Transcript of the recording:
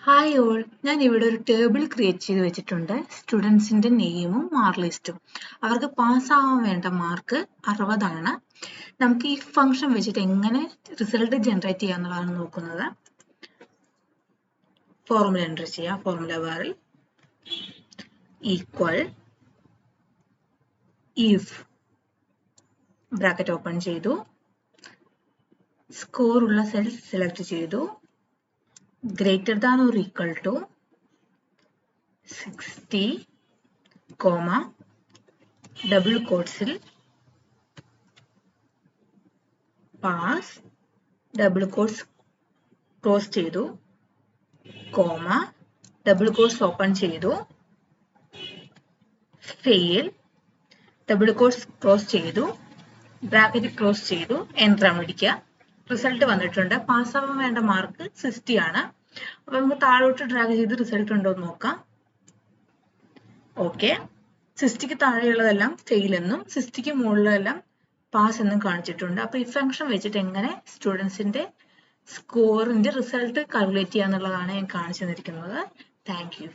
Hi all, ഞാൻ ഇവിടെ ഒരു ടേബിൾ ക്രിയേറ്റ് ചെയ്ത് വെച്ചിട്ടുണ്ട്. സ്റ്റുഡൻസിന്റെ നെയിമും മാർക്ക് ലിസ്റ്റും. അവർക്ക് പാസ്സാവാൻ വേണ്ട മാർക്ക് 60 ആണ്. നമുക്ക് ഈ ഫംഗ്ഷൻ വെച്ചിട്ട് എങ്ങനെ റിസൾട്ട് ജനറേറ്റ് ചെയ്യാന്നുള്ളതാണ് നോക്കുന്നത്. ഫോർമുല എൻ്റർ ചെയ്യാം. ഫോർമുല ബാറിൽ ഈക്വൽ ഇഫ് ബ്രാക്കറ്റ് ഓപ്പൺ ചെയ്തു, സ്കോർ ഉള്ള സെൽ സെലക്ട് ചെയ്തു, greater than or equal to 60, comma, double quotesil pass, double quotes close ചെയ്തു, comma, double quotes open ചെയ്തു, fail, double quotes close ചെയ്തു, bracket close ചെയ്തു, enter അടിക്കുക. Result വന്നിട്ടുണ്ട്. പാസ്സാവാൻ വേണ്ട മാർക്ക് 60 ആണ്. അപ്പൊ നമുക്ക് താഴോട്ട് ഡ്രാഗ് ചെയ്ത് റിസൾട്ട് ഉണ്ടോ എന്ന് നോക്കാം. ഓക്കെ, 60ക്ക് താഴെയുള്ളതെല്ലാം ഫെയിൽ എന്നും 60ക്ക് മുകളിലെല്ലാം പാസ് എന്നും കാണിച്ചിട്ടുണ്ട്. അപ്പൊ ഈ ഫംഗ്ഷൻ വെച്ചിട്ട് എങ്ങനെ സ്റ്റുഡൻസിന്റെ സ്കോറിന്റെ റിസൾട്ട് കാൽക്കുലേറ്റ് ചെയ്യാന്നുള്ളതാണ് ഞാൻ കാണിച്ചു തന്നിരിക്കുന്നത്. Thank you.